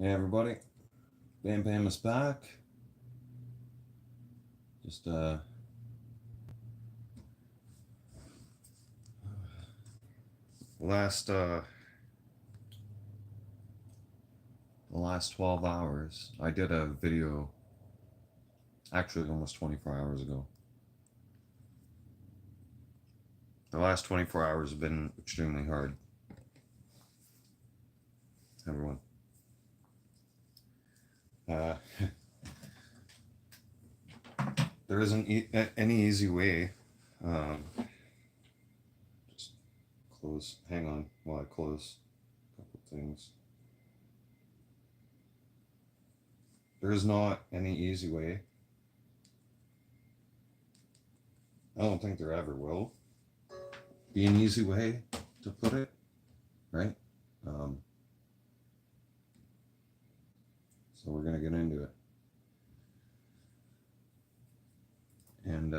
Hey everybody, Bam Bam is back. Just last the last 12 hours, I did a video actually almost 24 hours ago. The last 24 hours have been extremely hard. Everyone. Uh, there isn't any easy way. Just close. Hang on while I close a couple things. There is not any easy way. I don't think there ever will be an easy way to put it, right? So we're gonna get into it. And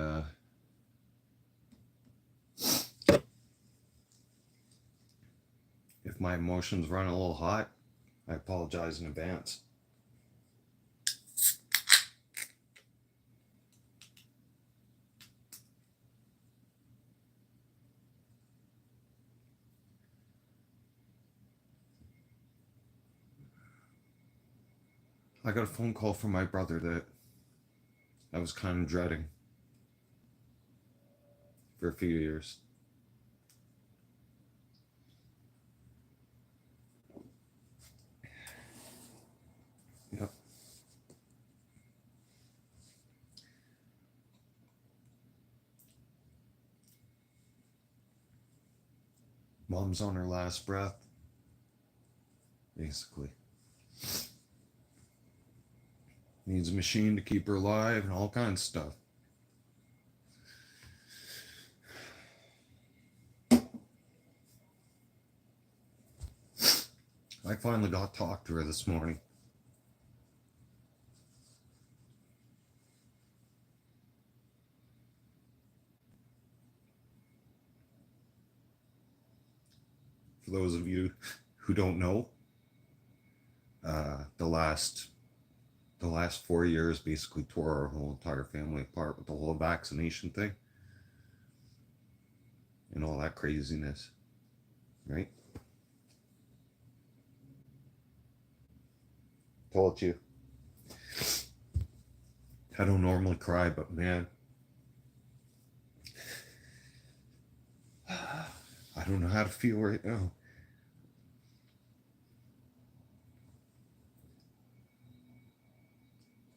if my emotions run a little hot, I apologize in advance. I got a phone call from my brother that I was kind of dreading for a few years. Yep. Mom's on her last breath, basically. Needs a machine to keep her alive and all kinds of stuff. I finally got to talk to her this morning. For those of you who don't know, the last 4 years basically tore our whole entire family apart with the whole vaccination thing and all that craziness, right? Told you. I don't normally cry, but man, I don't know how to feel right now.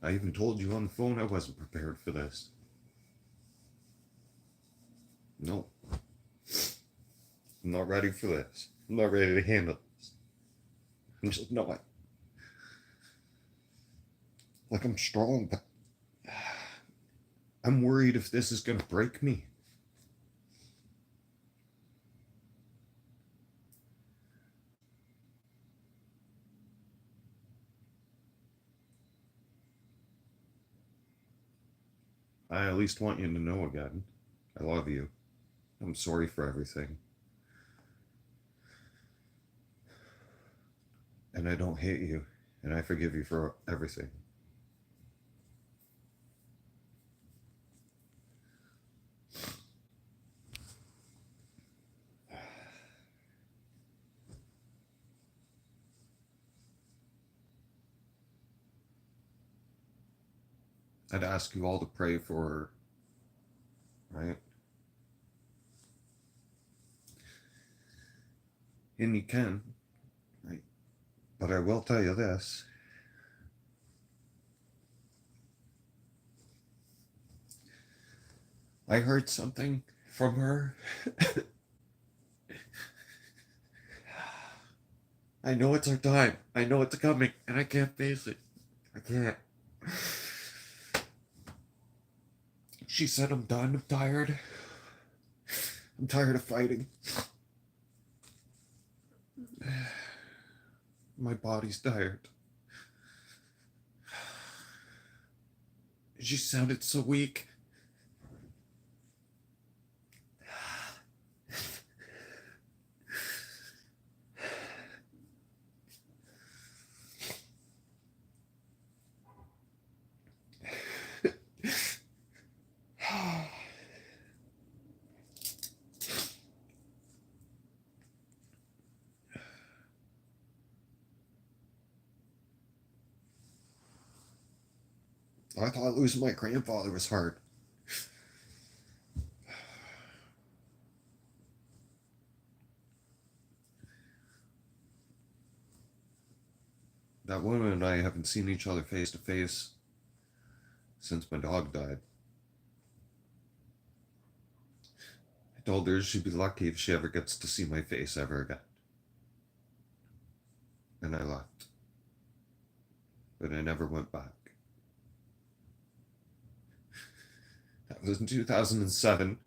I even told you on the phone I wasn't prepared for this. No. I'm not ready for this. I'm not ready to handle this. I'm just not. Like, I'm strong, but I'm worried if this is going to break me. I at least want you to know again. I love you. I'm sorry for everything. And I don't hate you. And I forgive you for everything. I'd ask you all to pray for her, right? And you can, right? But I will tell you this. I heard something from her. I know it's our time. I know it's coming, and I can't face it. I can't. She said, I'm done. I'm tired. I'm tired of fighting. My body's tired. She sounded so weak. I thought losing my grandfather was hard. That woman and I haven't seen each other face to face since my dog died. I told her she'd be lucky if she ever gets to see my face ever again. And I left. But I never went back. That was in 2007.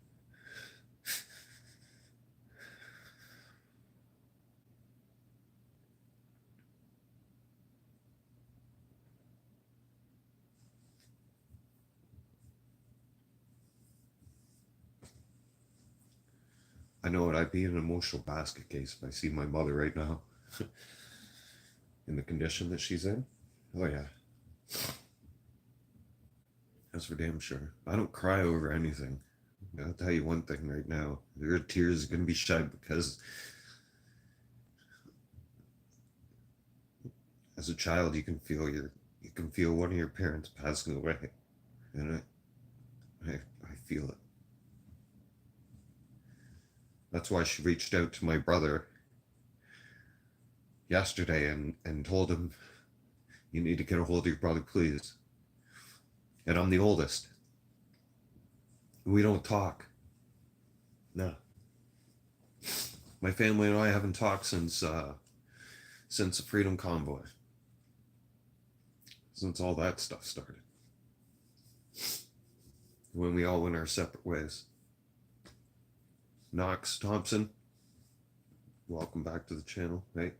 I know it, I'd be an emotional basket case if I see my mother right now. In the condition that she's in. Oh yeah. That's for damn sure. I don't cry over anything. I'll tell you one thing right now. Your tears are gonna be shed because as a child you can feel one of your parents passing away. And I feel it. That's why she reached out to my brother yesterday and told him, you need to get a hold of your brother, please. And I'm the oldest. We don't talk. No. My family and I haven't talked since the Freedom Convoy. Since all that stuff started. When we all went our separate ways. Knox Thompson, welcome back to the channel. Hey.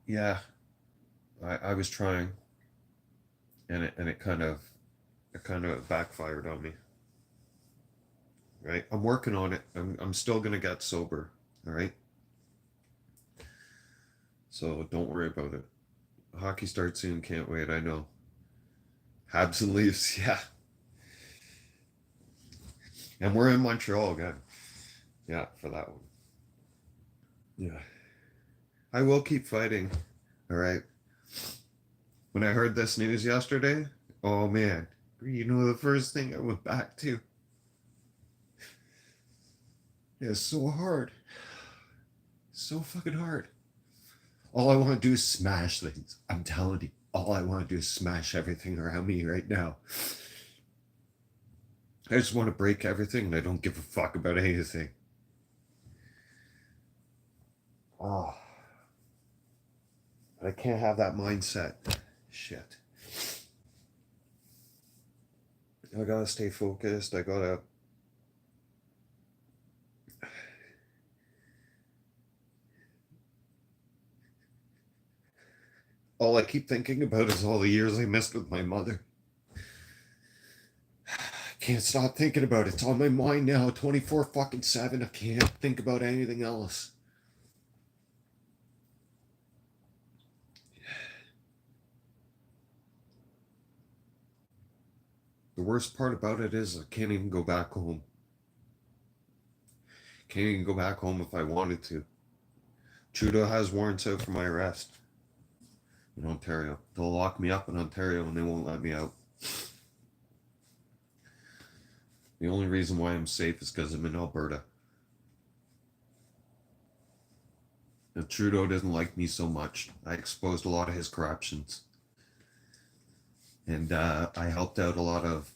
Yeah, I was trying, and it kind of backfired on me. Right, I'm working on it. I'm still gonna get sober. All right, so don't worry about it. Hockey starts soon. Can't wait. I know. Habs and Leafs. Yeah, and we're in Montreal again. Yeah, for that one. Yeah, I will keep fighting. All right. When I heard this news yesterday, oh man, you know the first thing I went back to? It's so hard. So fucking hard. All I want to do is smash things. I'm telling you, all I want to do is smash everything around me right now. I just want to break everything and I don't give a fuck about anything. Oh. But I can't have that mindset. Shit. I gotta stay focused. I gotta. All I keep thinking about is all the years I missed with my mother. I can't stop thinking about it. It's on my mind now, 24 fucking 7. I can't think about anything else. The worst part about it is I can't even go back home. Can't even go back home if I wanted to. Trudeau has warrants out for my arrest in Ontario. They'll lock me up in Ontario and they won't let me out. The only reason why I'm safe is because I'm in Alberta. And Trudeau doesn't like me so much. I exposed a lot of his corruptions. And I helped out a lot of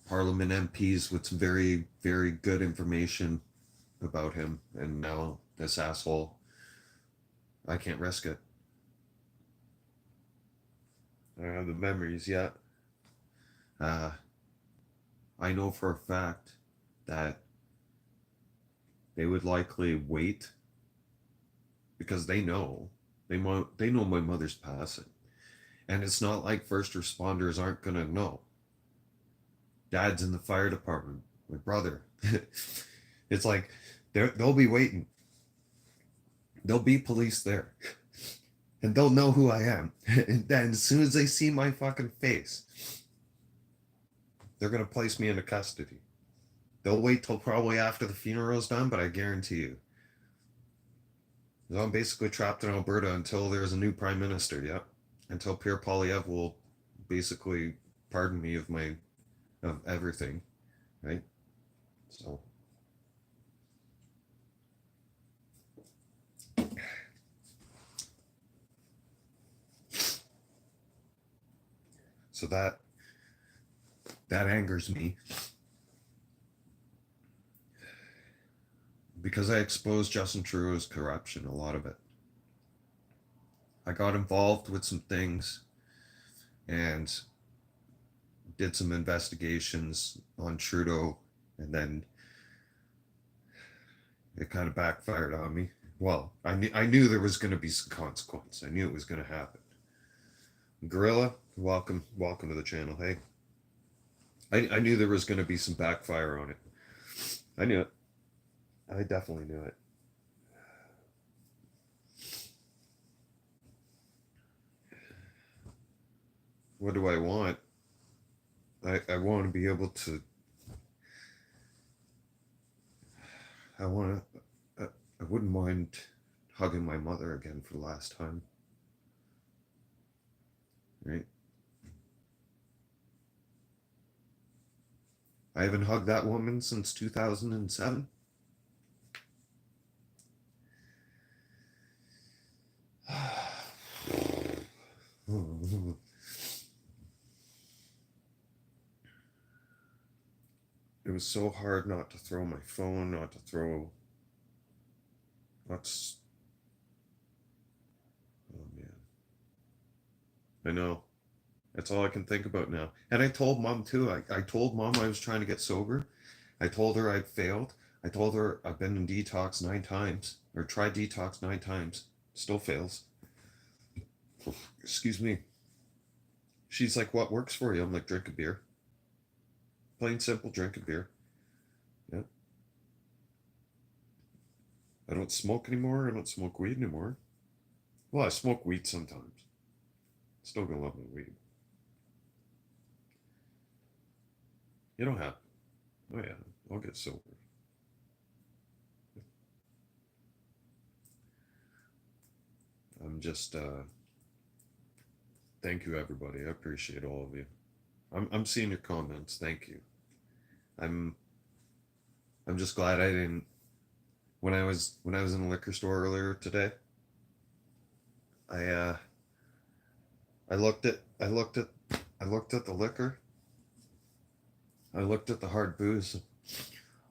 Parliament MPs with some very, very good information about him. And now this asshole, I can't risk it. I don't have the memories yet. I know for a fact that they would likely wait because they know my mother's passing. And it's not like first responders aren't gonna know. Dad's in the fire department, my brother. It's like They'll be waiting. There'll be police there. And they'll know who I am. And then as soon as they see my fucking face, they're going to place me into custody. They'll wait till probably after the funeral's done, but I guarantee you. I'm basically trapped in Alberta until there's a new prime minister, yeah. Until Pierre Poilievre will basically pardon me of everything, right? So that angers me because I exposed Justin Trudeau's corruption, a lot of it. I got involved with some things and did some investigations on Trudeau, and then it kind of backfired on me. Well, I knew there was going to be some consequence. I knew it was going to happen. Gorilla, welcome to the channel. Hey, I knew there was going to be some backfire on it. I knew it. I definitely knew it. What do I want? I want to be able to. I want to. I wouldn't mind hugging my mother again for the last time. Right? I haven't hugged that woman since 2007. It was so hard not to throw my phone, not to throw. What's. Oh man. I know. That's all I can think about now. And I told mom too. I told mom I was trying to get sober. I told her I'd failed. I told her I've been in detox 9 times, or tried detox 9 times. Still fails. Excuse me. She's like, what works for you? I'm like, drink a beer. Plain simple, drink a beer. Yeah. I don't smoke anymore. I don't smoke weed anymore. Well, I smoke weed sometimes. Still gonna love my weed. You don't have. Oh yeah, I'll get sober. I'm just thank you everybody. I appreciate all of you. I'm seeing your comments. Thank you. I'm just glad I didn't when I was in the liquor store earlier today. I looked at the liquor. I looked at the hard booze.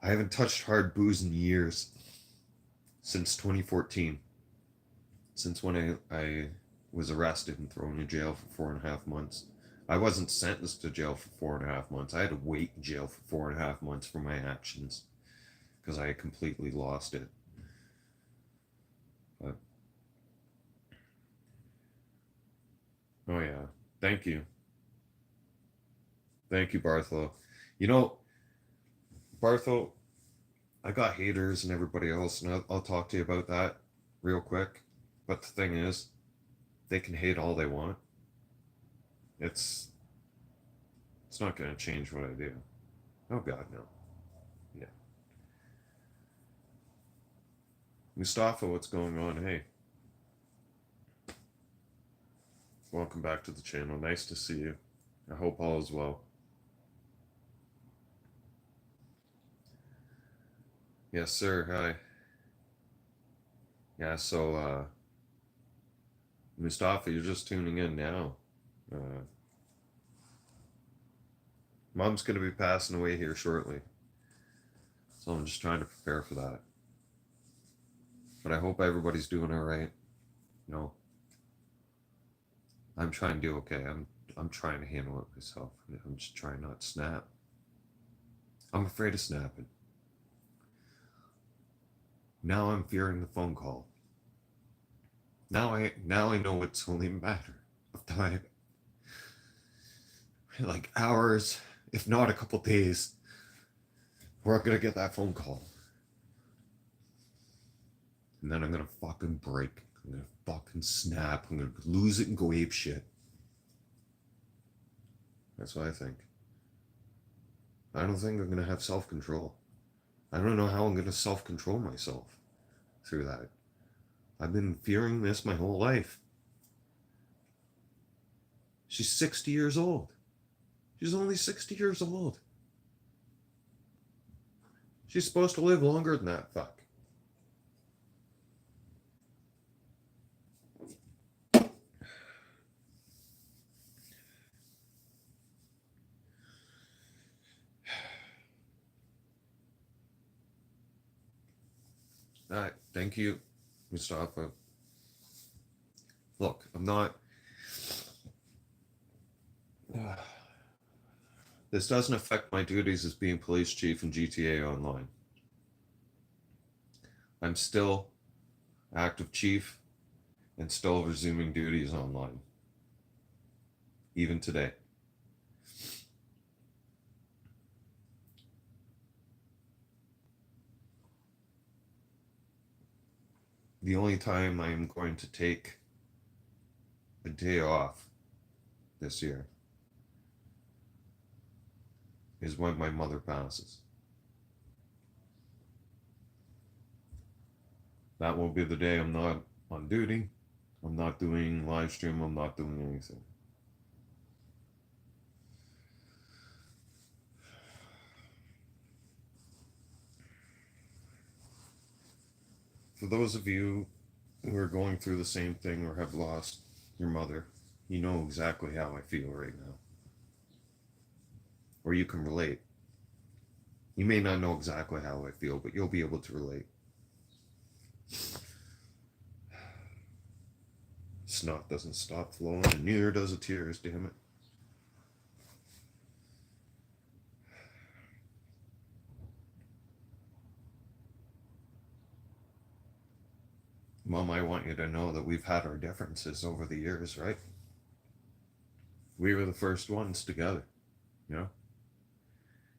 I haven't touched hard booze in years. Since 2014. Since when I was arrested and thrown in jail for 4.5 months. I wasn't sentenced to jail for 4.5 months. I had to wait in jail for 4.5 months for my actions because I completely lost it. But oh yeah, thank you, Barthol. You know, Barthol, I got haters and everybody else, and I'll talk to you about that real quick. But the thing is, they can hate all they want. It's not going to change what I do. Oh God, no. Yeah. Mustafa, what's going on? Hey. Welcome back to the channel. Nice to see you. I hope all is well. Yes, sir. Hi. Yeah, so Mustafa, you're just tuning in now. Mom's going to be passing away here shortly. So I'm just trying to prepare for that. But I hope everybody's doing all right. You know, I'm trying to do okay. I'm trying to handle it myself. I'm just trying not to snap. I'm afraid of snapping. Now I'm fearing the phone call. Now I know it's only a matter of time. Like hours, if not a couple days, we're gonna get that phone call. And then I'm gonna fucking break. I'm gonna fucking snap. I'm gonna lose it and go ape shit. That's what I think. I don't think I'm gonna have self-control. I don't know how I'm gonna self-control myself through that. I've been fearing this my whole life. She's 60 years old. She's only 60 years old. She's supposed to live longer than that, fuck. All right, thank you, Mustafa. Look, I'm not. This doesn't affect my duties as being police chief in GTA Online. I'm still active chief and still resuming duties online, even today. The only time I am going to take a day off this year is when my mother passes. That will be the day I'm not on duty. I'm not doing live stream. I'm not doing anything. For those of you who are going through the same thing or have lost your mother, you know exactly how I feel right now. Or you can relate. You may not know exactly how I feel, but you'll be able to relate. Snot doesn't stop flowing, and neither does the tears, damn it. Mom, I want you to know that we've had our differences over the years, right? We were the first ones together, you know?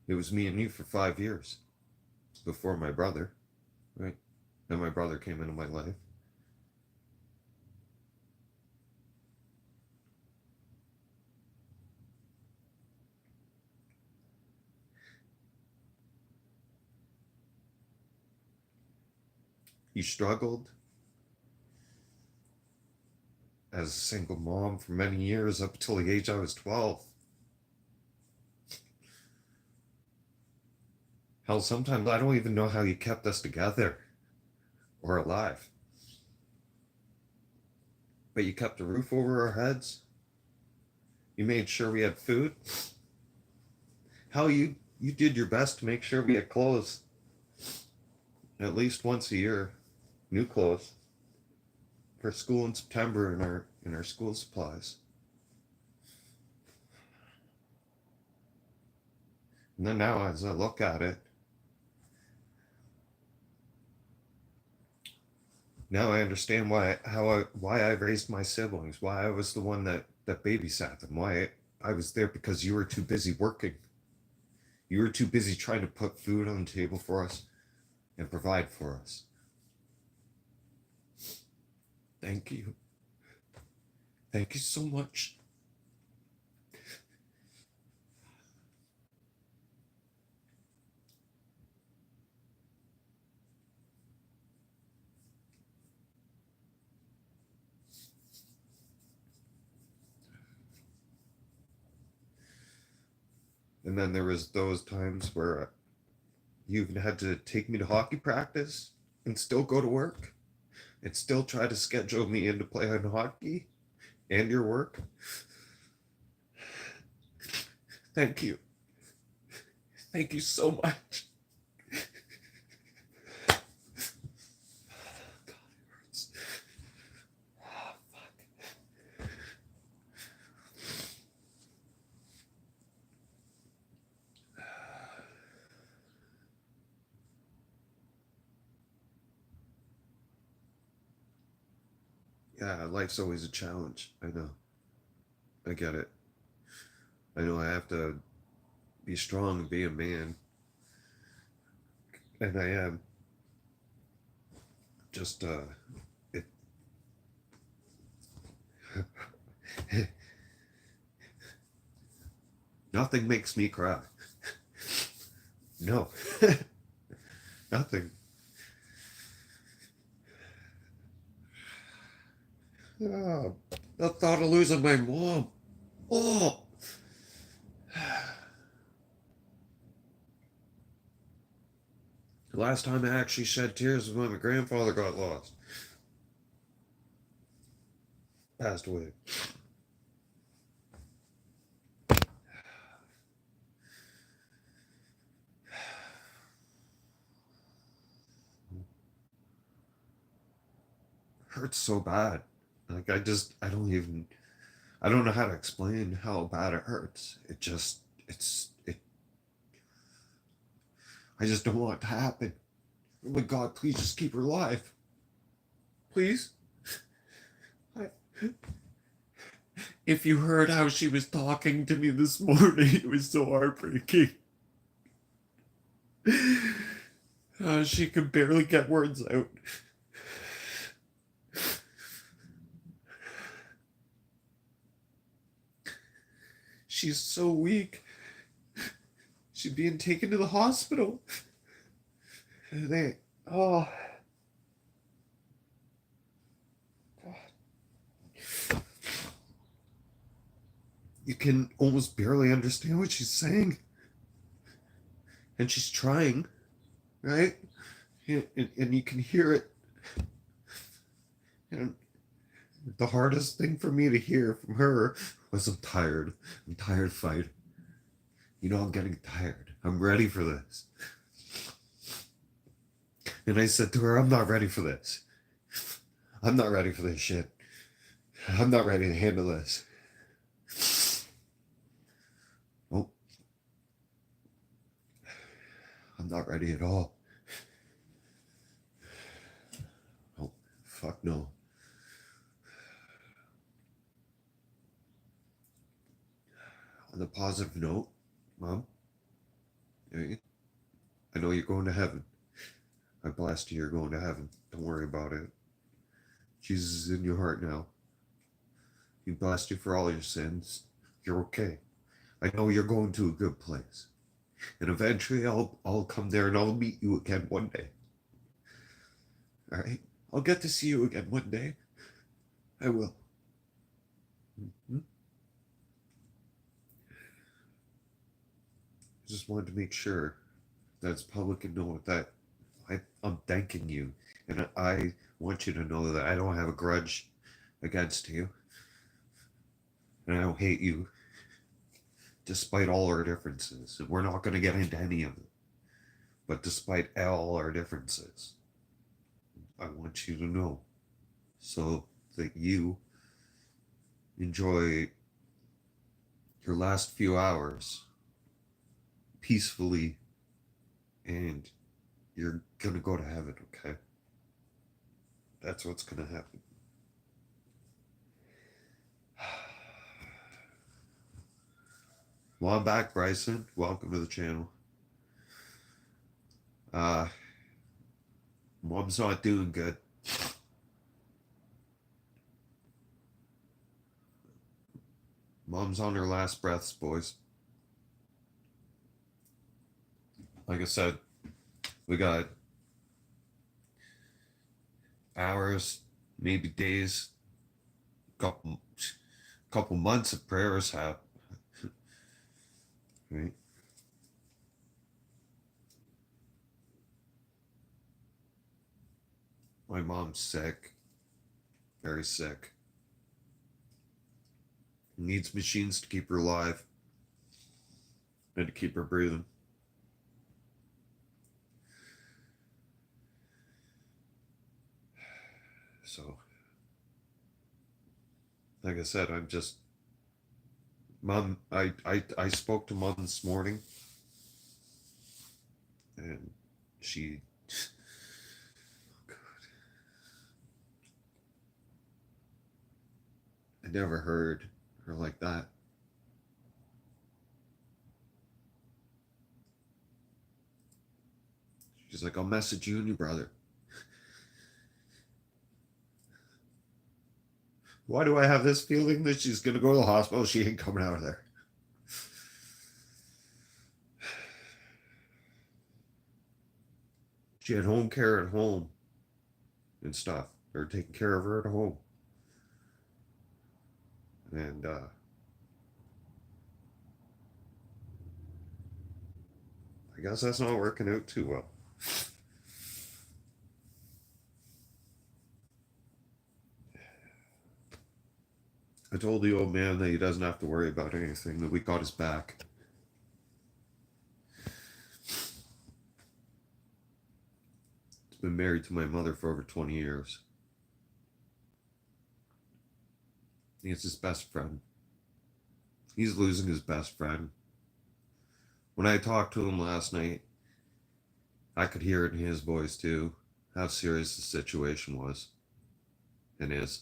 It was me and you for 5 years before my brother, right? Then my brother came into my life. You struggled as a single mom for many years up until the age I was 12. Hell, sometimes I don't even know how you kept us together or alive. But you kept a roof over our heads. You made sure we had food. How you did your best to make sure we had clothes at least once a year, new clothes for school in September in our school supplies. And then now as I look at it, now I understand why I raised my siblings, why I was the one that babysat them, why I was there, because you were too busy working. You were too busy trying to put food on the table for us and provide for us. Thank you. Thank you so much. And then there was those times where you even had to take me to hockey practice and still go to work and still try to schedule me in to play on hockey and your work. Thank you. Thank you so much. God, it hurts. Oh, fuck. Yeah, life's always a challenge. I know. I get it. I know I have to be strong and be a man. And I am. just it nothing makes me cry. No. Nothing. Oh, the thought of losing my mom. Oh. The last time I actually shed tears was when my grandfather got lost. Passed away. Hurts so bad. Like I don't know how to explain how bad it hurts. I just don't want it to happen. Oh my God, please just keep her alive. Please. I, if you heard how she was talking to me this morning, it was so heartbreaking. She could barely get words out. She's so weak. She's being taken to the hospital. Oh. You can almost barely understand what she's saying. And she's trying, right? And you can hear it. And the hardest thing for me to hear from her was, I'm tired. I'm tired fighting. You know, I'm getting tired. I'm ready for this. And I said to her, I'm not ready for this. I'm not ready for this shit. I'm not ready to handle this. Oh. I'm not ready at all. Oh, fuck no. On a positive note, Mom, I know you're going to heaven. I blessed you, you're going to heaven. Don't worry about it. Jesus is in your heart now. He blessed you for all your sins. You're okay. I know you're going to a good place. And eventually I'll come there and I'll meet you again one day. Alright? I'll get to see you again one day. I will. Mm-hmm. I just wanted to make sure that it's public and know that I'm thanking you. And I want you to know that I don't have a grudge against you. And I don't hate you. Despite all our differences. And we're not going to get into any of them. But despite all our differences, I want you to know so that you enjoy your last few hours peacefully, and you're going to go to heaven, okay? That's what's going to happen. Well, I'm back, Bryson. Welcome to the channel. Mom's not doing good. Mom's on her last breaths, boys. Like I said, we got hours, maybe days, couple months of prayers have. Right? My mom's sick. Very sick. Needs machines to keep her alive and to keep her breathing. So, like I said, I'm just Mom. I spoke to Mom this morning, and she. God, I never heard her like that. She's like, I'll message you and your brother. Why do I have this feeling that she's going to go to the hospital? She ain't coming out of there. She had home care at home and stuff. They're taking care of her at home. And I guess that's not working out too well. I told the old man that he doesn't have to worry about anything, that we got his back. He's been married to my mother for over 20 years. He's his best friend. He's losing his best friend. When I talked to him last night, I could hear it in his voice too, how serious the situation was and is.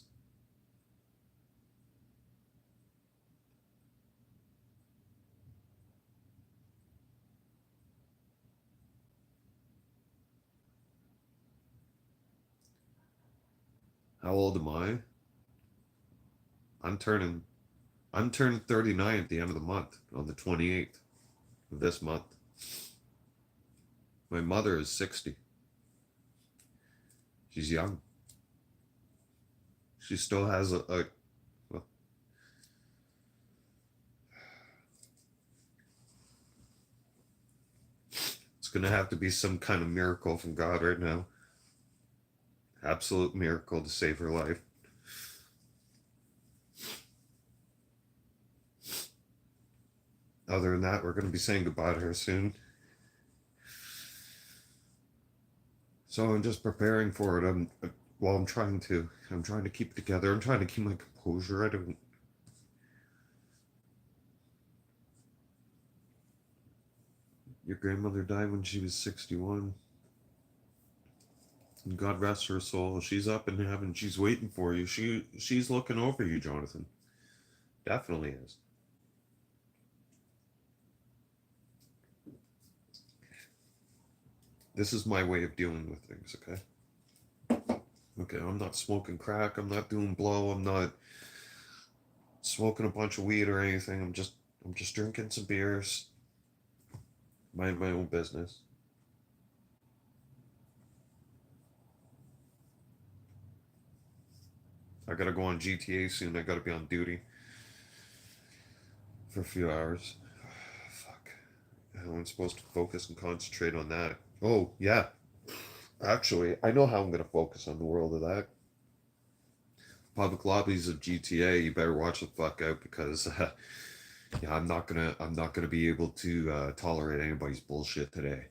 How old am I? I'm turning I'm turning 39 at the end of the month, on the 28th of this month. My mother is 60. She's young. She still has well, it's going to have to be some kind of miracle from God right now. Absolute miracle to save her life. Other than that, we're going to be saying goodbye to her soon. So I'm just preparing for it. I'm trying to keep it together. I'm trying to keep my composure. I don't. Your grandmother died when she was 61. And God rest her soul. She's up in heaven. She's waiting for you. She's looking over you, Jonathan. Definitely is. This is my way of dealing with things, okay? Okay, I'm not smoking crack. I'm not doing blow. I'm not smoking a bunch of weed or anything. I'm just drinking some beers. Mind my own business. I gotta go on GTA soon. I gotta be on duty for a few hours. Fuck. How I'm supposed to focus and concentrate on that. Oh, yeah. Actually, I know how I'm gonna focus on the world of that. Public lobbies of GTA, you better watch the fuck out because yeah, I'm not gonna be able to tolerate anybody's bullshit today.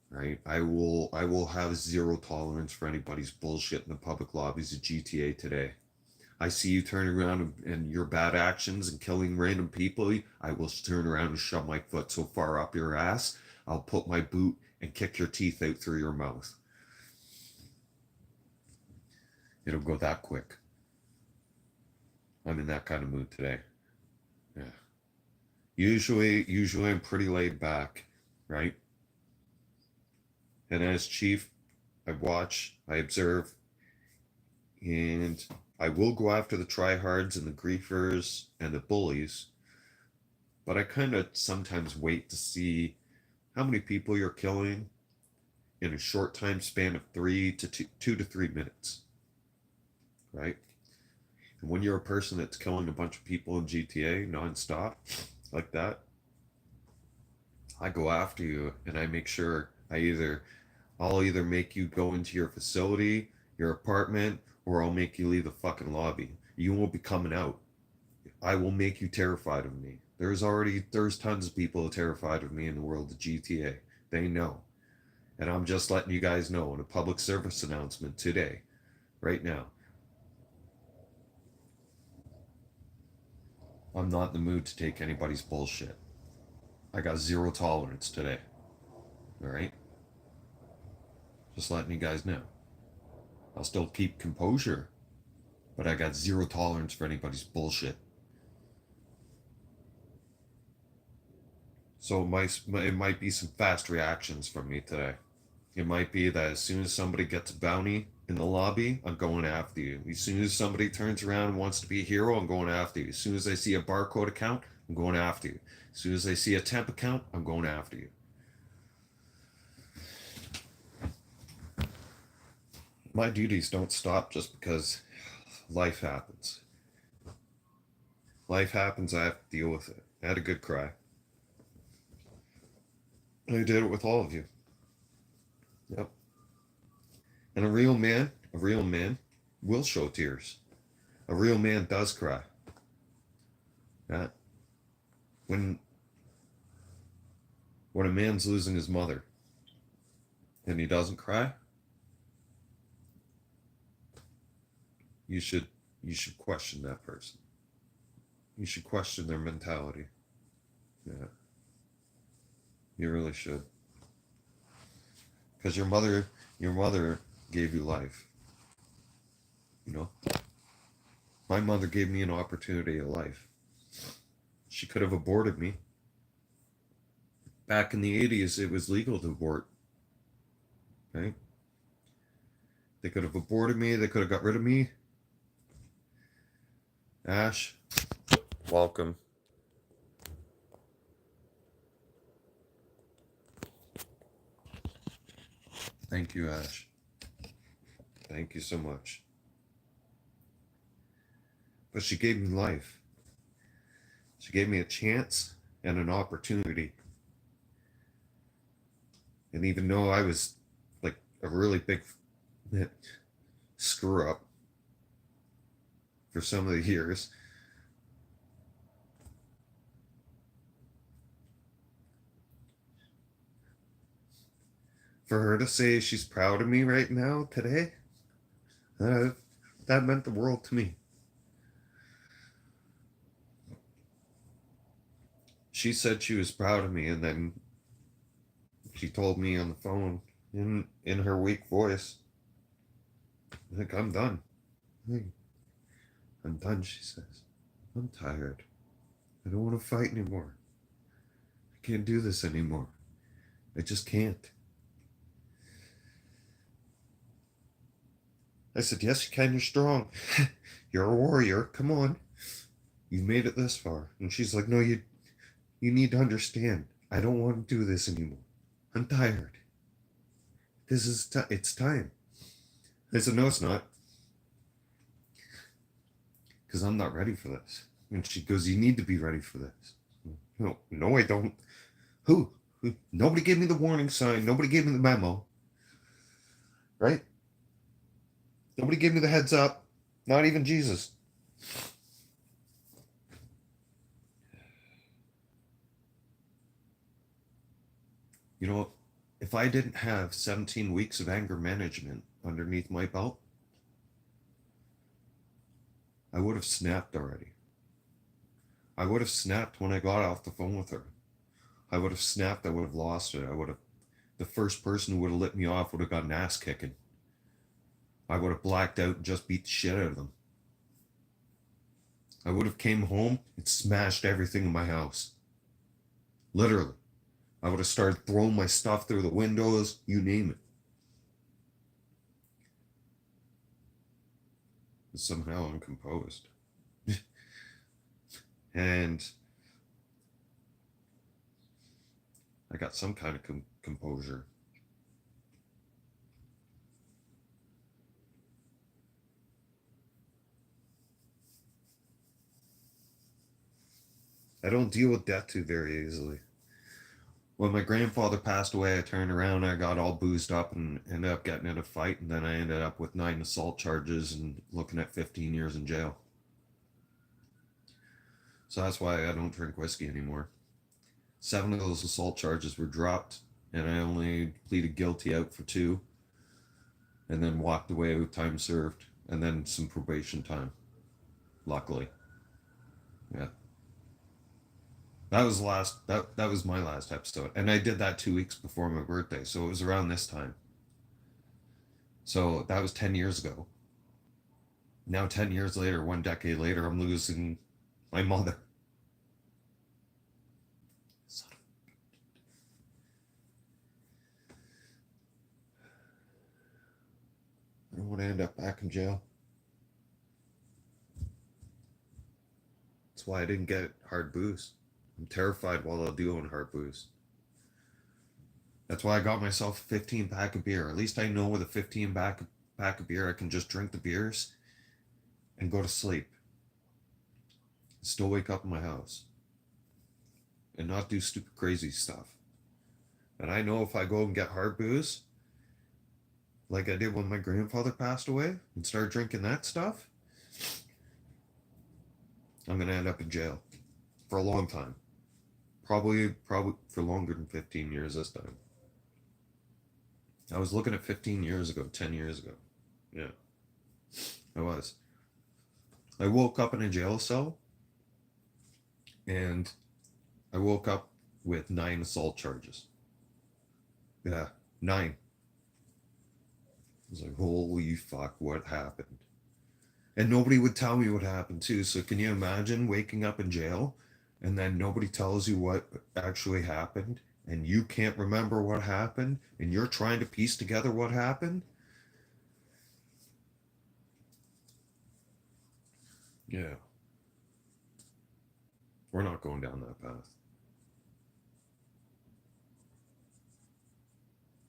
Right? I will have zero tolerance for anybody's bullshit in the public lobbies of GTA today. I see you turning around and your bad actions and killing random people, I will turn around and shove my foot so far up your ass, I'll put my boot and kick your teeth out through your mouth. It'll go that quick. I'm in that kind of mood today. Yeah. Usually I'm pretty laid back, right? And as chief, I watch, I observe, and I will go after the tryhards and the griefers and the bullies, but I kind of sometimes wait to see how many people you're killing in a short time span of 2 to 3 minutes, right? And when you're a person that's killing a bunch of people in GTA nonstop like that, I go after you and I make sure I'll either make you go into your facility, your apartment, or I'll make you leave the fucking lobby. You won't be coming out. I will make you terrified of me. There's tons of people terrified of me in the world of GTA. They know. And I'm just letting you guys know in a public service announcement today, right now. I'm not in the mood to take anybody's bullshit. I got zero tolerance today. All right? Just letting you guys know. I'll still keep composure, but I got zero tolerance for anybody's bullshit. So it might be some fast reactions from me today. It might be that as soon as somebody gets a bounty in the lobby, I'm going after you. As soon as somebody turns around and wants to be a hero, I'm going after you. As soon as I see a barcode account, I'm going after you. As soon as I see a temp account, I'm going after you. My duties don't stop just because life happens. Life happens, I have to deal with it. I had a good cry. I did it with all of you. Yep. And a real man will show tears. A real man does cry. Yeah. When a man's losing his mother and he doesn't cry, you should question that person. You should question their mentality. Yeah. You really should. Because your mother gave you life. You know? My mother gave me an opportunity of life. She could have aborted me. Back in the 80s, it was legal to abort. Right? They could have aborted me. They could have got rid of me. Ash, welcome. Thank you, Ash. Thank you so much. But she gave me life. She gave me a chance and an opportunity. And even though I was like a really big screw up for some of the years, for her to say she's proud of me right now, today, that meant the world to me. She said she was proud of me, and then she told me on the phone in her weak voice, like, I'm done. I'm done, she says. I'm tired. I don't want to fight anymore. I can't do this anymore. I just can't. I said, yes, you can. You're strong. You're a warrior. Come on. You made it this far. And she's like, no, you need to understand. I don't want to do this anymore. I'm tired. It's time. I said, no, it's not. Because I'm not ready for this. And she goes, you need to be ready for this. No, I don't. Who? Nobody gave me the warning sign. Nobody gave me the memo. Right? Nobody gave me the heads up. Not even Jesus. You know, if I didn't have 17 weeks of anger management underneath my belt, I would have snapped already. I would have snapped when I got off the phone with her. I would have snapped. I would have lost it. The first person who would have lit me off would have gotten ass kicking. I would have blacked out and just beat the shit out of them. I would have came home and smashed everything in my house. Literally. I would have started throwing my stuff through the windows, you name it. But somehow I'm composed. And I got some kind of composure. I don't deal with death too very easily. When my grandfather passed away, I turned around, I got all boozed up and ended up getting in a fight, and then I ended up with 9 assault charges and looking at 15 years in jail. So that's why I don't drink whiskey anymore. 7 of those assault charges were dropped, and I only pleaded guilty out for 2, and then walked away with time served, and then some probation time. Luckily. Yeah. That was that was my last episode. And I did that 2 weeks before my birthday, so it was around this time. So that was 10 years ago. Now 10 years later, 1 decade later, I'm losing my mother. I don't want end up back in jail. That's why I didn't get hard booze. I'm terrified what I'll do on hard booze. That's why I got myself a 15 pack of beer. At least I know with a 15 pack of beer, I can just drink the beers and go to sleep. Still wake up in my house and not do stupid crazy stuff. And I know if I go and get hard booze, like I did when my grandfather passed away, and start drinking that stuff, I'm gonna end up in jail for a long time. Probably for longer than 15 years this time. I was looking at 15 years ago, 10 years ago. Yeah, I was. I woke up in a jail cell, and I woke up with 9 assault charges. Yeah, 9. I was like, holy fuck, what happened? And nobody would tell me what happened too. So can you imagine waking up in jail and then nobody tells you what actually happened and you can't remember what happened and you're trying to piece together what happened? Yeah. We're not going down that path.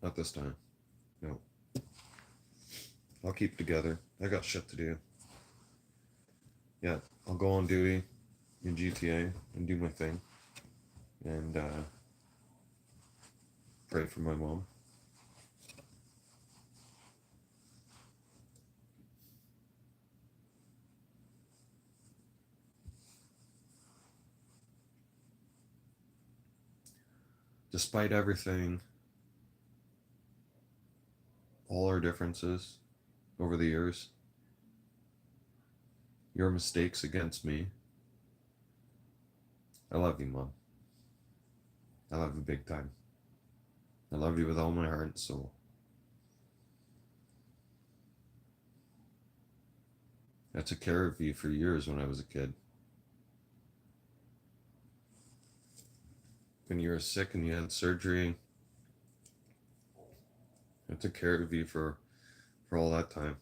Not this time. No. I'll keep it together. I got shit to do. Yeah, I'll go on duty in GTA and do my thing. And pray for my mom. Despite everything, all our differences over the years, your mistakes against me, I love you, Mom. I love you big time. I love you with all my heart and soul. I took care of you for years when I was a kid. When you were sick and you had surgery, I took care of you for all that time.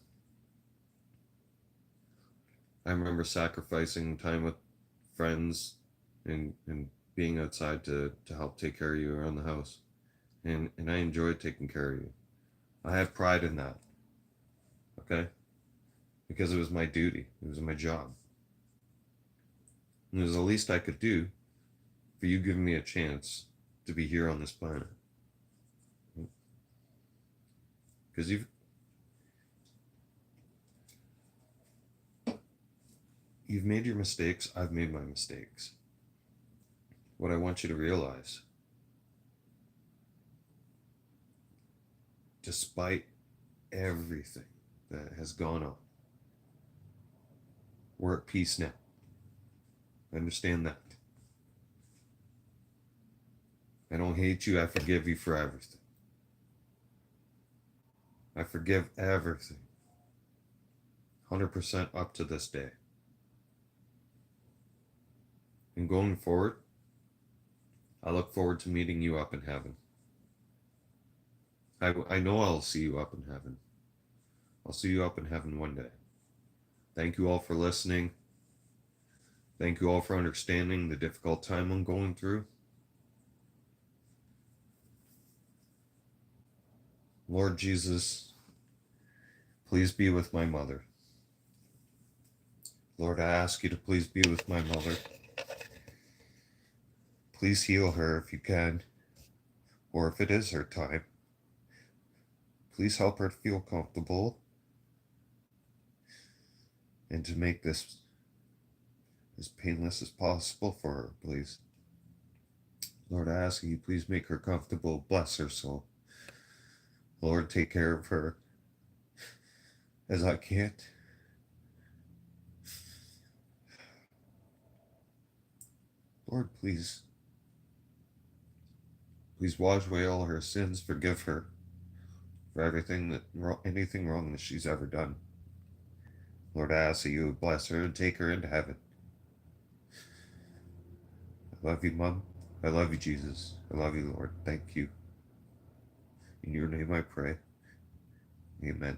I remember sacrificing time with friends and being outside to help take care of you around the house. And I enjoyed taking care of you. I have pride in that. Okay? Because it was my duty. It was my job. And it was the least I could do for you giving me a chance to be here on this planet. Because you've made your mistakes, I've made my mistakes. What I want you to realize, despite everything that has gone on, we're at peace now. I understand that. I don't hate you, I forgive you for everything. I forgive everything. 100% up to this day. And going forward, I look forward to meeting you up in heaven. I know I'll see you up in heaven. I'll see you up in heaven one day. Thank you all for listening. Thank you all for understanding the difficult time I'm going through. Lord Jesus, please be with my mother. Lord, I ask you to please be with my mother. Please heal her if you can, or if it is her time. Please help her to feel comfortable and to make this as painless as possible for her, please. Lord, I ask you, please make her comfortable. Bless her soul. Lord, take care of her as I can't. Lord, please wash away all her sins. Forgive her for anything wrong that she's ever done. Lord, I ask that you would bless her and take her into heaven. I love you, Mom. I love you, Jesus. I love you, Lord. Thank you. In your name I pray. Amen.